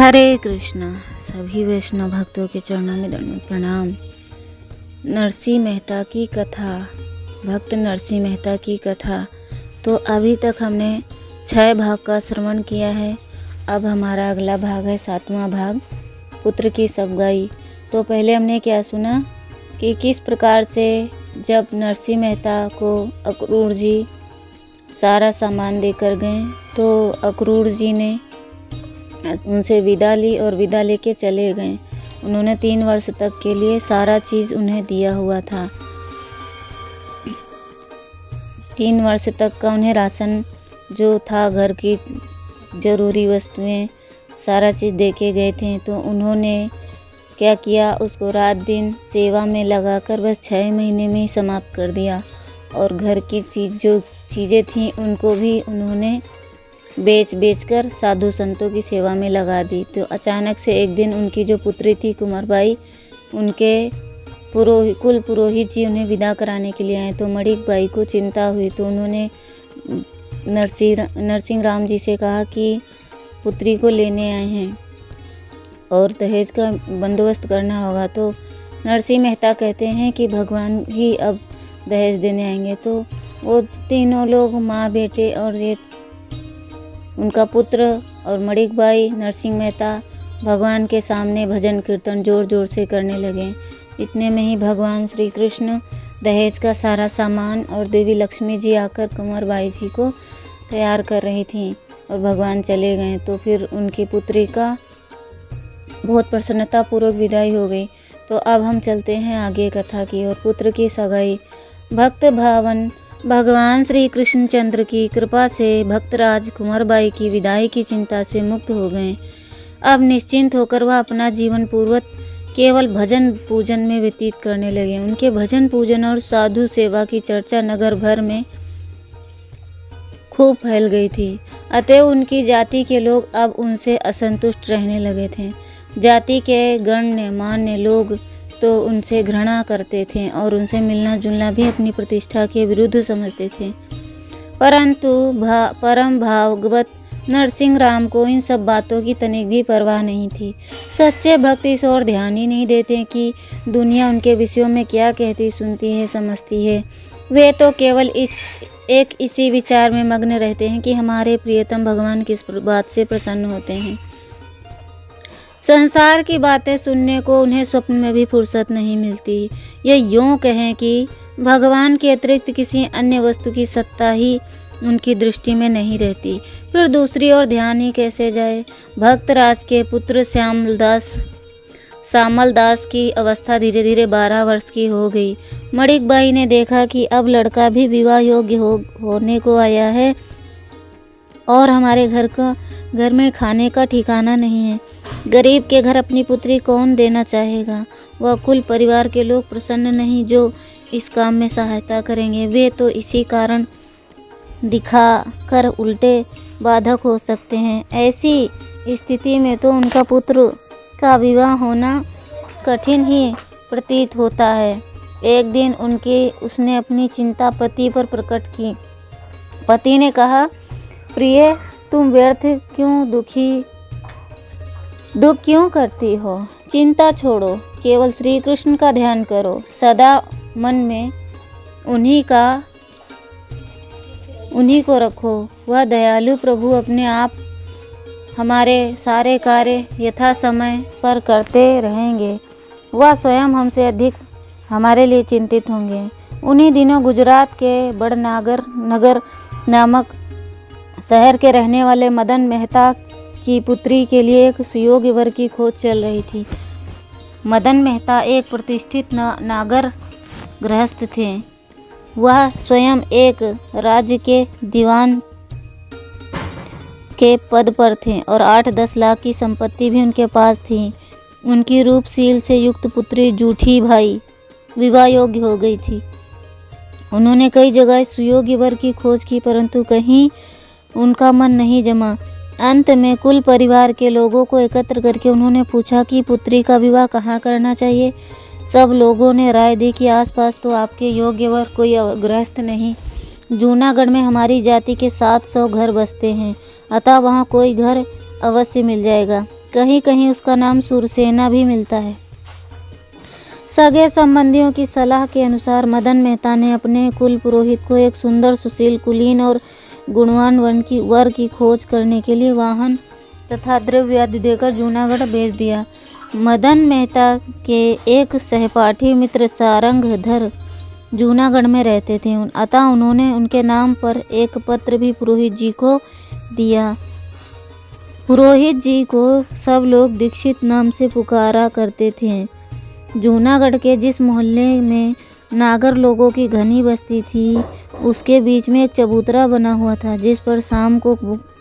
हरे कृष्णा। सभी वैष्णव भक्तों के चरणों में दंडवत प्रणाम। नरसिंह मेहता की कथा, भक्त नरसिंह मेहता की कथा। तो अभी तक हमने 6 भाग का श्रवण किया है। अब हमारा अगला भाग है 7वां भाग, पुत्र की सगाई। तो पहले हमने क्या सुना कि किस प्रकार से जब नरसिंह मेहता को अक्रूर जी सारा सामान देकर गए तो अक्रूर जी ने उनसे विदा ली और विदा लेके चले गए। उन्होंने 3 वर्ष तक के लिए सारा चीज़ उन्हें दिया हुआ था। 3 वर्ष तक का उन्हें राशन जो था, घर की ज़रूरी वस्तुएं, सारा चीज़ दे के गए थे। तो उन्होंने क्या किया, उसको रात दिन सेवा में लगाकर बस 6 महीने में ही समाप्त कर दिया। और घर की जो चीज़ें थीं उनको भी उन्होंने बेच कर साधु संतों की सेवा में लगा दी। तो अचानक से एक दिन उनकी जो पुत्री थी कुंवरबाई, उनके कुल पुरोहित जी उन्हें विदा कराने के लिए आए। तो मणिक बाई को चिंता हुई। तो उन्होंने नरसिंह राम जी से कहा कि पुत्री को लेने आए हैं और दहेज का बंदोबस्त करना होगा। तो नरसिंह मेहता कहते हैं कि भगवान ही अब दहेज देने आएंगे। तो वो तीनों लोग, माँ बेटे और ये उनका पुत्र और मणिक बाई, नरसिंह मेहता भगवान के सामने भजन कीर्तन जोर जोर से करने लगे। इतने में ही भगवान श्री कृष्ण दहेज का सारा सामान और देवी लक्ष्मी जी आकर कुंवरबाई जी को तैयार कर रही थी और भगवान चले गए। तो फिर उनकी पुत्री का बहुत प्रसन्नता पूर्वक विदाई हो गई। तो अब हम चलते हैं आगे कथा की ओर। पुत्र की सगाई। भक्त भावन भगवान श्री कृष्णचंद्र की कृपा से भक्तराज कुंवरबाई की विदाई की चिंता से मुक्त हो गए। अब निश्चिंत होकर वह अपना जीवन पूर्वक केवल भजन पूजन में व्यतीत करने लगे। उनके भजन पूजन और साधु सेवा की चर्चा नगर भर में खूब फैल गई थी। अतएव उनकी जाति के लोग अब उनसे असंतुष्ट रहने लगे थे। जाति के गण्य मान्य लोग तो उनसे घृणा करते थे और उनसे मिलना जुलना भी अपनी प्रतिष्ठा के विरुद्ध समझते थे। परंतु परम भागवत नरसिंह राम को इन सब बातों की तनिक भी परवाह नहीं थी। सच्चे भक्त इस ओर ध्यान ही नहीं देते कि दुनिया उनके विषयों में क्या कहती, सुनती है, समझती है। वे तो केवल इसी विचार में मग्न रहते हैं कि हमारे प्रियतम भगवान किस बात से प्रसन्न होते हैं। संसार की बातें सुनने को उन्हें स्वप्न में भी फुर्सत नहीं मिलती। ये यूँ कहें कि भगवान के अतिरिक्त किसी अन्य वस्तु की सत्ता ही उनकी दृष्टि में नहीं रहती। फिर दूसरी ओर ध्यान ही कैसे जाए। भक्तराज के पुत्र श्यामल दास की अवस्था धीरे धीरे 12 वर्ष की हो गई। मणिक बाई ने देखा कि अब लड़का भी विवाह योग्य होने को आया है और हमारे घर में खाने का ठिकाना नहीं है। गरीब के घर अपनी पुत्री कौन देना चाहेगा। वह कुल परिवार के लोग प्रसन्न नहीं जो इस काम में सहायता करेंगे। वे तो इसी कारण दिखा कर उल्टे बाधक हो सकते हैं। ऐसी स्थिति में तो उनका पुत्र का विवाह होना कठिन ही प्रतीत होता है। एक दिन उसने अपनी चिंता पति पर प्रकट की। पति ने कहा, प्रिय, तुम व्यर्थ दुख क्यों करती हो। चिंता छोड़ो, केवल श्री कृष्ण का ध्यान करो। सदा मन में उन्हीं को रखो। वह दयालु प्रभु अपने आप हमारे सारे कार्य यथा समय पर करते रहेंगे। वह स्वयं हमसे अधिक हमारे लिए चिंतित होंगे। उन्हीं दिनों गुजरात के बड़नगर नामक शहर के रहने वाले मदन मेहता की पुत्री के लिए एक सुयोग्य वर की खोज चल रही थी। मदन मेहता एक प्रतिष्ठित नागर गृहस्थ थे। वह स्वयं एक राज्य के दीवान के पद पर थे और 8-10 लाख की संपत्ति भी उनके पास थी। उनकी रूपशील से युक्त पुत्री जूठी भाई विवाह योग्य हो गई थी। उन्होंने कई जगह सुयोग्य वर की खोज की परंतु कहीं उनका मन नहीं जमा। अंत में कुल परिवार के लोगों को एकत्र करके उन्होंने पूछा कि पुत्री का विवाह कहाँ करना चाहिए। सब लोगों ने राय दी कि आसपास तो आपके योग्य वर कोई गृहस्थ नहीं। जूनागढ़ में हमारी जाति के 700 घर बसते हैं, अतः वहाँ कोई घर अवश्य मिल जाएगा। कहीं कहीं उसका नाम सूरसेना भी मिलता है। सगे संबंधियों की सलाह के अनुसार मदन मेहता ने अपने कुल पुरोहित को एक सुंदर, सुशील, कुलीन और गुणवान वर की खोज करने के लिए वाहन तथा द्रव्य आदि देकर जूनागढ़ भेज दिया। मदन मेहता के एक सहपाठी मित्र सारंगधर जूनागढ़ में रहते थे, अतः उन्होंने उनके नाम पर एक पत्र भी पुरोहित जी को दिया। पुरोहित जी को सब लोग दीक्षित नाम से पुकारा करते थे। जूनागढ़ के जिस मोहल्ले में नागर लोगों की घनी बस्ती थी, उसके बीच में एक चबूतरा बना हुआ था, जिस पर शाम को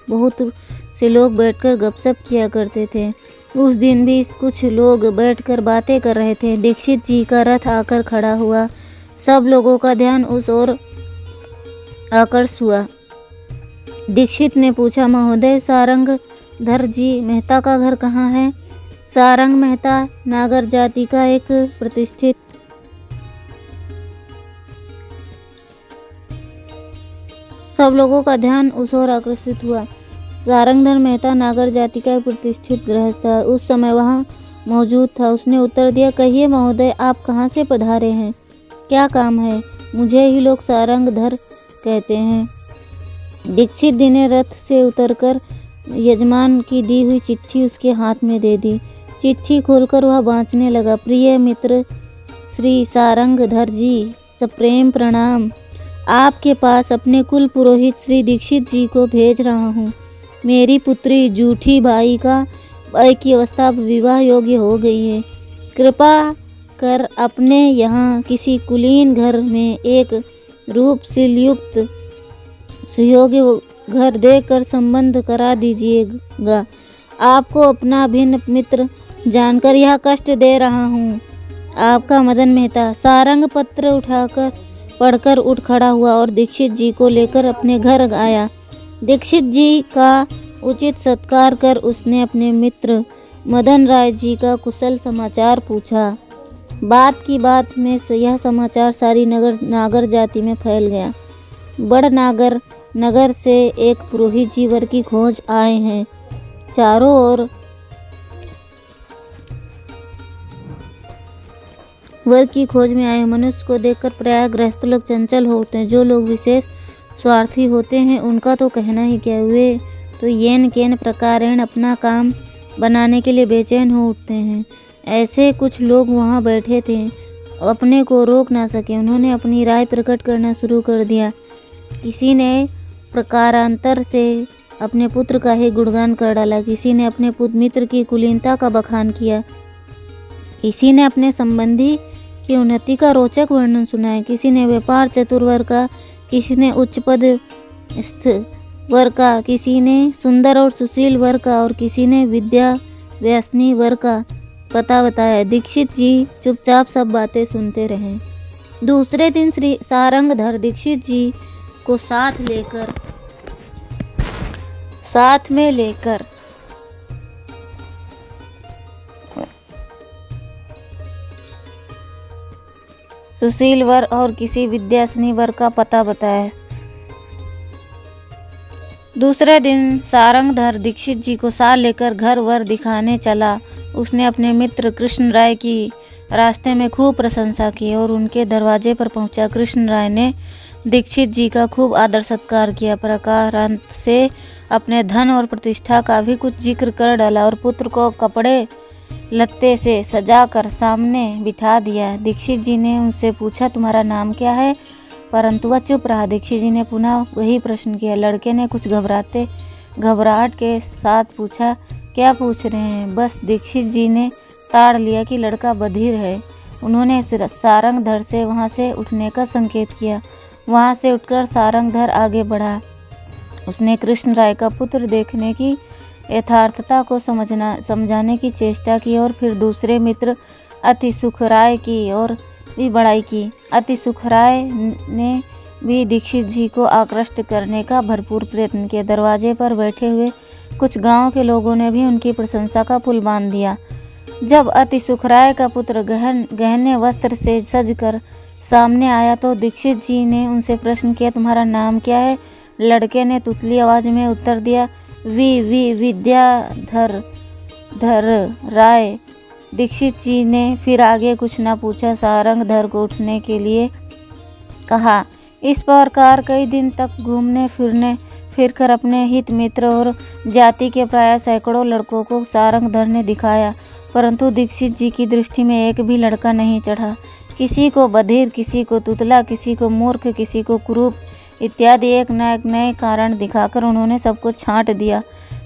बहुत से लोग बैठकर गपशप किया करते थे। उस दिन भी कुछ लोग बैठकर बातें कर रहे थे। दीक्षित जी का रथ आकर खड़ा हुआ। सब लोगों का ध्यान उस ओर आकर्षित हुआ। दीक्षित ने पूछा, महोदय, सारंगधर जी मेहता का घर कहाँ है? सारंग मेहता नागर जाति का एक प्रतिष्ठित सब लोगों का ध्यान उस ओर आकर्षित हुआ। सारंगधर मेहता नागर जाति का एक प्रतिष्ठित गृहस्थ था, उस समय वहाँ मौजूद था। उसने उत्तर दिया, कहिए महोदय, आप कहाँ से पधारे हैं? क्या काम है? मुझे ही लोग सारंगधर कहते हैं। दीक्षित जी ने रथ से उतरकर यजमान की दी हुई चिट्ठी उसके हाथ में दे दी। चिट्ठी खोलकर वह बाँचने लगा। प्रिय मित्र श्री सारंगधर जी, सप्रेम प्रणाम। आपके पास अपने कुल पुरोहित श्री दीक्षित जी को भेज रहा हूँ। मेरी पुत्री जूठी बाई की अवस्था विवाह योग्य हो गई है। कृपा कर अपने यहाँ किसी कुलीन घर में एक रूपशील युक्त सुयोग्य घर देकर संबंध करा दीजिएगा। आपको अपना भिन्न मित्र जानकर यह कष्ट दे रहा हूँ। आपका मदन मेहता। सारंग पत्र उठाकर पढ़कर उठ खड़ा हुआ और दीक्षित जी को लेकर अपने घर आया। दीक्षित जी का उचित सत्कार कर उसने अपने मित्र मदन राय जी का कुशल समाचार पूछा। बात की बात में यह समाचार सारी नागर जाति में फैल गया। बड़ नगर से एक पुरोहित जी वर की खोज आए हैं। चारों ओर वर की खोज में आए मनुष्य को देखकर प्रायः गृहस्थ लोग चंचल होते हैं। जो लोग विशेष स्वार्थी होते हैं, उनका तो कहना ही क्या, वे तो येन केन प्रकारेण अपना काम बनाने के लिए बेचैन हो उठते हैं। ऐसे कुछ लोग वहाँ बैठे थे, अपने को रोक ना सके। उन्होंने अपनी राय प्रकट करना शुरू कर दिया। किसी ने प्रकारांतर से अपने पुत्र का ही गुणगान कर डाला, किसी ने अपने मित्र की कुलीनता का बखान किया, किसी ने अपने संबंधी की उन्नति का रोचक वर्णन सुनाया, किसी ने व्यापार चतुर वर्ग का, किसी ने उच्च पदस्थ वर्ग का, किसी ने सुंदर और सुशील वर्ग का और किसी ने विद्या व्यसनी वर्ग का पता बताया। दीक्षित जी चुपचाप सब बातें सुनते रहे। दूसरे दिन श्री सारंगधर दीक्षित जी को साथ में लेकर सुशील वर और किसी विद्यासनी वर का पता बताया। दूसरे दिन सारंगधर दीक्षित जी को साथ लेकर घर वर दिखाने चला। उसने अपने मित्र कृष्ण राय की रास्ते में खूब प्रशंसा की और उनके दरवाजे पर पहुंचा। कृष्ण राय ने दीक्षित जी का खूब आदर सत्कार किया। प्रकारांत से अपने धन और प्रतिष्ठा का भी कुछ जिक्र कर डाला और पुत्र को कपड़े लत्ते से सजाकर सामने बिठा दिया। दीक्षित जी ने उनसे पूछा, तुम्हारा नाम क्या है? परंतु वह चुप रहा। दीक्षित जी ने पुनः वही प्रश्न किया। लड़के ने कुछ घबराहट के साथ पूछा, क्या पूछ रहे हैं? बस दीक्षित जी ने ताड़ लिया कि लड़का बधिर है। उन्होंने सारंगधर से वहाँ से उठने का संकेत किया। वहाँ से उठकर सारंगधर आगे बढ़ा। उसने कृष्ण राय का पुत्र देखने की यथार्थता को समझाने की चेष्टा की और फिर दूसरे मित्र अति सुख राय की और भी बड़ाई की। अति सुख राय ने भी दीक्षित जी को आकृष्ट करने का भरपूर प्रयत्न किया। दरवाजे पर बैठे हुए कुछ गांव के लोगों ने भी उनकी प्रशंसा का पुल बांध दिया। जब अति सुख राय का पुत्र गहने वस्त्र से सजकर सामने आया तो दीक्षित जी ने उनसे प्रश्न किया, तुम्हारा नाम क्या है? लड़के ने तुतली आवाज में उत्तर दिया, विद्याधर। धर राय दीक्षित जी ने फिर आगे कुछ न पूछा, सारंग धर को उठने के लिए कहा। इस प्रकार कई दिन तक घूमने फिरने फिरकर अपने हित मित्र और जाति के प्राय सैकड़ों लड़कों को सारंग धर ने दिखाया, परंतु दीक्षित जी की दृष्टि में एक भी लड़का नहीं चढ़ा। किसी को बधिर, किसी को तुतला, किसी को मूर्ख, किसी को कुरूप इत्यादि एक न एक नए कारण दिखाकर उन्होंने सबको छांट दिया।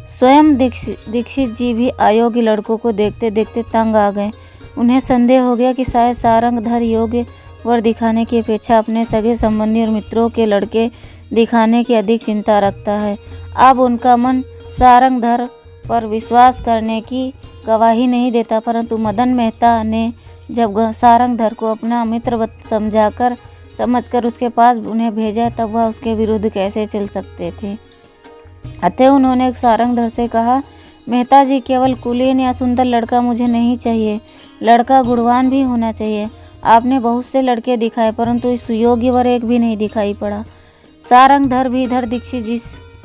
स्वयं दीक्षित जी भी अयोग्य लड़कों को देखते देखते तंग आ गए। उन्हें संदेह हो गया कि शायद सारंग धर योग्य वर दिखाने की अपेक्षा अपने सगे संबंधी और मित्रों के लड़के दिखाने की अधिक चिंता रखता है। अब उनका मन सारंग धर पर विश्वास करने की गवाही नहीं देता, परंतु मदन मेहता ने जब सारंग धर को अपना मित्र समझकर उसके पास उन्हें भेजा, तब वह उसके विरुद्ध कैसे चल सकते थे। अतः उन्होंने सारंग धर से कहा, मेहता जी, केवल कुलीन या सुंदर लड़का मुझे नहीं चाहिए, लड़का गुणवान भी होना चाहिए। आपने बहुत से लड़के दिखाए, परंतु इस योग्य वर एक भी नहीं दिखाई पड़ा। सारंग धर भी इधर दीक्षित जी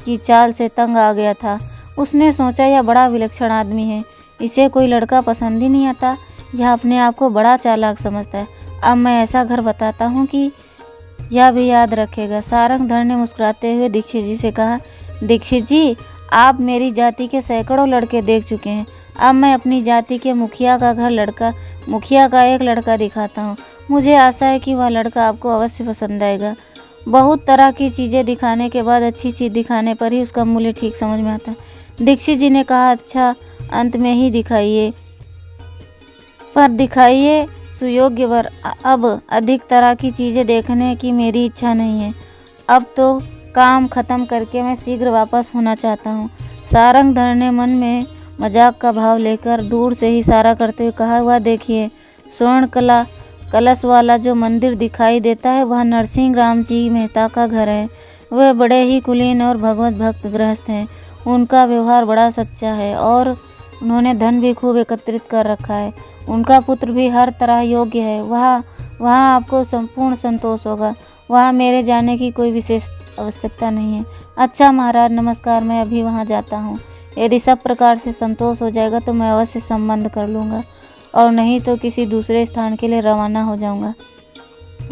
की चाल से तंग आ गया था। उसने सोचा, यह बड़ा विलक्षण आदमी है, इसे कोई लड़का पसंद ही नहीं आता, यह अपने आप को बड़ा चालाक समझता है। अब मैं ऐसा घर बताता हूँ कि यह भी याद रखेगा। सारंग धर ने मुस्कुराते हुए दीक्षित जी से कहा, दीक्षित जी, आप मेरी जाति के सैकड़ों लड़के देख चुके हैं, अब मैं अपनी जाति के मुखिया का एक लड़का दिखाता हूँ। मुझे आशा है कि वह लड़का आपको अवश्य पसंद आएगा। बहुत तरह की चीज़ें दिखाने के बाद अच्छी चीज़ दिखाने पर ही उसका मूल्य ठीक समझ में आता है। दीक्षित जी ने कहा, अच्छा, अंत में ही दिखाइए, पर दिखाइए सुयोग्य वर। अब अधिक तरह की चीज़ें देखने की मेरी इच्छा नहीं है। अब तो काम खत्म करके मैं शीघ्र वापस होना चाहता हूँ। सारंग धर ने मन में मजाक का भाव लेकर दूर से ही इशारा करते हुए कहा, वह देखिए, स्वर्ण कलश वाला जो मंदिर दिखाई देता है, वह नरसिंह राम जी मेहता का घर है। वह बड़े ही कुलीन और भगवत भक्त गृहस्थ हैं। उनका व्यवहार बड़ा सच्चा है और उन्होंने धन भी खूब एकत्रित कर रखा है। उनका पुत्र भी हर तरह योग्य है। वहाँ आपको संपूर्ण संतोष होगा। वहाँ मेरे जाने की कोई विशेष आवश्यकता नहीं है। अच्छा महाराज, नमस्कार, मैं अभी वहाँ जाता हूँ। यदि सब प्रकार से संतोष हो जाएगा तो मैं अवश्य संबंध कर लूँगा, और नहीं तो किसी दूसरे स्थान के लिए रवाना हो जाऊँगा।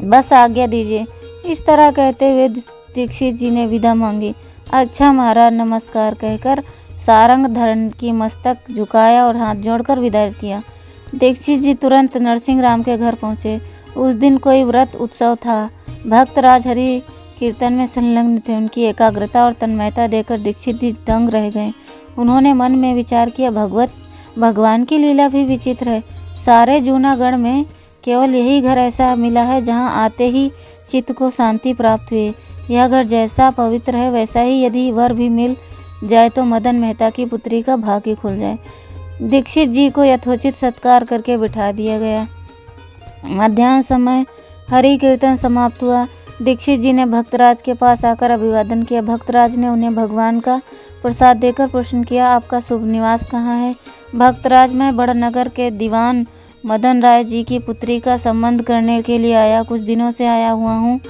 बस आज्ञा दीजिए। इस तरह कहते हुए दीक्षित जी ने विदा मांगी। अच्छा महाराज, नमस्कार कहकर सारंग धर की मस्तक झुकाया और हाथ जोड़कर विदा किया। दीक्षित जी तुरंत नरसिंह राम के घर पहुँचे। उस दिन कोई व्रत उत्सव था। भक्तराज हरि कीर्तन में संलग्न थे। उनकी एकाग्रता और तन्मयता देखकर दीक्षित जी दंग रह गए। उन्होंने मन में विचार किया, भगवान की लीला भी विचित्र है। सारे जूनागढ़ में केवल यही घर ऐसा मिला है जहाँ आते ही चित्त को शांति प्राप्त हुई। यह घर जैसा पवित्र है, वैसा ही यदि वर भी मिल जाए तो मदन मेहता की पुत्री का भाग्य खुल जाए। दीक्षित जी को यथोचित सत्कार करके बिठा दिया गया। मध्याह्न समय हरि कीर्तन समाप्त हुआ। दीक्षित जी ने भक्तराज के पास आकर अभिवादन किया। भक्तराज ने उन्हें भगवान का प्रसाद देकर प्रश्न किया, आपका शुभ निवास कहाँ है? भक्तराज, मैं बड़नगर के दीवान मदन राय जी की पुत्री का संबंध करने के लिए आया, कुछ दिनों से आया हुआ हूँ।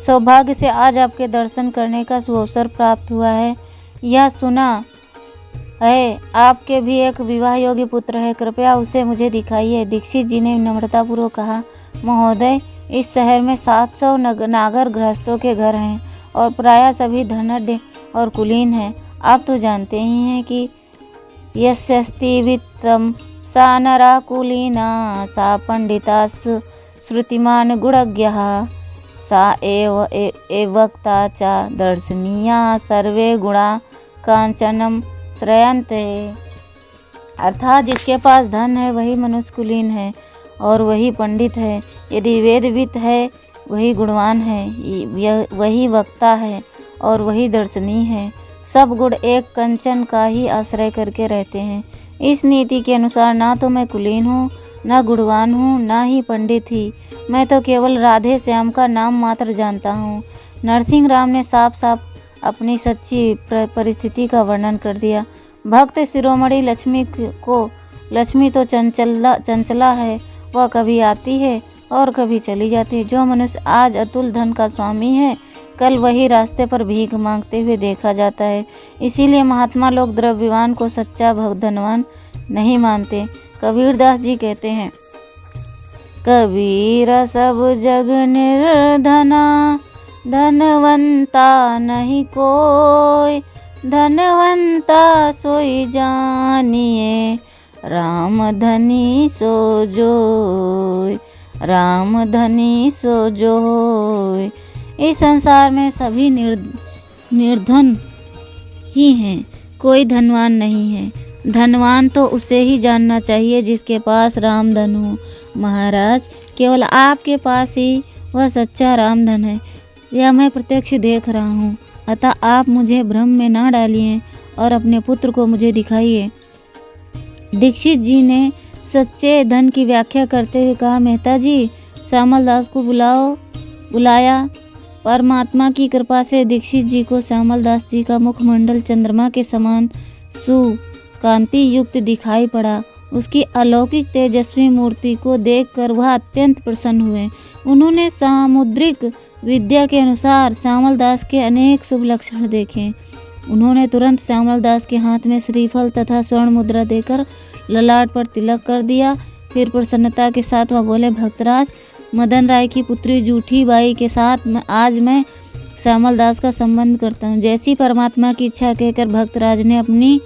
सौभाग्य से आज आपके दर्शन करने का सुअवसर प्राप्त हुआ है। यह सुना है आपके भी एक विवाह योग्य पुत्र है, कृपया उसे मुझे दिखाइए। दीक्षित जी ने नम्रतापूर्वक कहा, महोदय, इस शहर में 700 नागर गृहस्थों के घर हैं और प्रायः सभी धनाढ्य और कुलीन हैं। आप तो जानते ही हैं कि यस्यस्ति वित्तम सा नरा कुलीना सा पंडिता श्रुतिमान गुणज्ञः सा एव वक्ता च दर्शनीया सर्वे गुणा कांचनम श्रयन्ते। अर्थात जिसके पास धन है वही मनुष्य कुलीन है और वही पंडित है। यदि वेदवित है वही गुणवान है, वही वक्ता है और वही दर्शनीय है। सब गुण एक कंचन का ही आश्रय करके रहते हैं। इस नीति के अनुसार ना तो मैं कुलीन हूँ, न गुणवान हूँ, ना ही पंडित ही। मैं तो केवल राधे श्याम का नाम मात्र जानता हूँ। नरसिंह राम ने साफ साफ अपनी सच्ची परिस्थिति का वर्णन कर दिया। भक्त शिरोमणि लक्ष्मी तो चंचला है, वह कभी आती है और कभी चली जाती है। जो मनुष्य आज अतुल धन का स्वामी है, कल वही रास्ते पर भीख मांगते हुए देखा जाता है। इसीलिए महात्मा लोग द्रव्यवान को सच्चा धनवान नहीं मानते। कबीरदास जी कहते हैं, कबीर सब जग निर्धना, धनवंता नहीं कोई, धनवंता सोई जानिए, राम धनी सो जोय, राम धनी सो जोय। इस संसार में सभी निर्धन ही हैं, कोई धनवान नहीं है। धनवान तो उसे ही जानना चाहिए जिसके पास राम धन हो। महाराज, केवल आपके पास ही वह सच्चा राम धन है, यह मैं प्रत्यक्ष देख रहा हूँ। अतः आप मुझे भ्रम में ना डालिए और अपने पुत्र को मुझे दिखाइए। दीक्षित जी ने सच्चे धन की व्याख्या करते हुए कहा, मेहता जी, श्यामल दास को बुलाया। परमात्मा की कृपा से दीक्षित जी को श्यामल दास जी का मुखमंडल चंद्रमा के समान सुकांति युक्त दिखाई पड़ा। उसकी अलौकिक तेजस्वी मूर्ति को देखकर वह अत्यंत प्रसन्न हुए। उन्होंने सामुद्रिक विद्या के अनुसार श्यामल दास के अनेक शुभ लक्षण देखे। उन्होंने तुरंत श्यामल दास के हाथ में श्रीफल तथा स्वर्ण मुद्रा देकर ललाट पर तिलक कर दिया। फिर प्रसन्नता के साथ वह बोले, भक्तराज, मदन राय की पुत्री जूठी बाई के साथ आज मैं श्यामल दास का संबंध करता हूँ। जैसी परमात्मा की इच्छा कहकर भक्तराज ने अपनी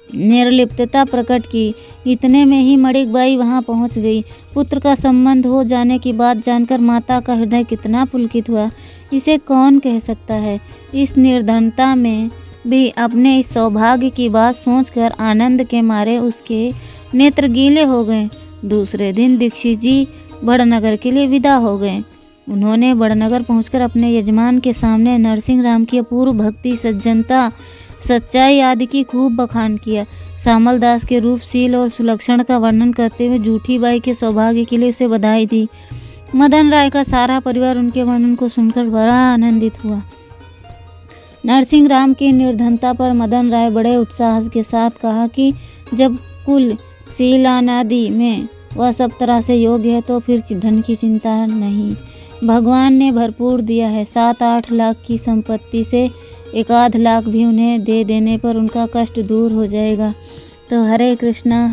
निर्लिप्तता प्रकट की। इतने में ही मणिकबाई वहां पहुंच गई। पुत्र का संबंध हो जाने की बात जानकर माता का हृदय कितना पुलकित हुआ, इसे कौन कह सकता है। इस निर्धनता में भी अपने इस सौभाग्य की बात सोचकर आनंद के मारे उसके नेत्र गीले हो गए। दूसरे दिन दीक्षित जी बड़नगर के लिए विदा हो गए। उन्होंने बड़नगर पहुंचकर अपने यजमान के सामने नरसिंह राम की अपूर्व भक्ति, सज्जनता, सच्चाई आदि की खूब बखान किया। श्यामल दास के रूपशील और सुलक्षण का वर्णन करते हुए जूठी बाई के सौभाग्य के लिए उसे बधाई दी। मदन राय का सारा परिवार उनके वर्णन को सुनकर बड़ा आनंदित हुआ। नरसिंह राम की निर्धनता पर मदन राय बड़े उत्साह के साथ कहा कि जब कुल शीलानादि में वह सब तरह से योग्य है तो फिर धन की चिंता नहीं। भगवान ने भरपूर दिया है। 7-8 लाख की संपत्ति से 1-8 लाख भी उन्हें दे देने पर उनका कष्ट दूर हो जाएगा। तो हरे कृष्णा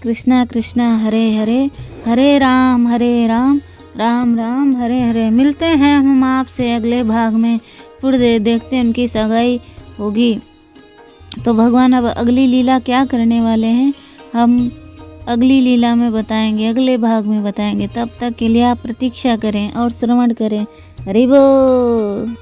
कृष्णा कृष्णा हरे हरे, हरे राम राम राम हरे हरे। मिलते हैं हम आपसे अगले भाग में। फिर देखते हैं उनकी सगाई होगी तो भगवान अब अगली लीला क्या करने वाले हैं, हम अगली लीला में बताएंगे, अगले भाग में बताएंगे। तब तक के लिए आप प्रतीक्षा करें और श्रवण करें। हरि बोल।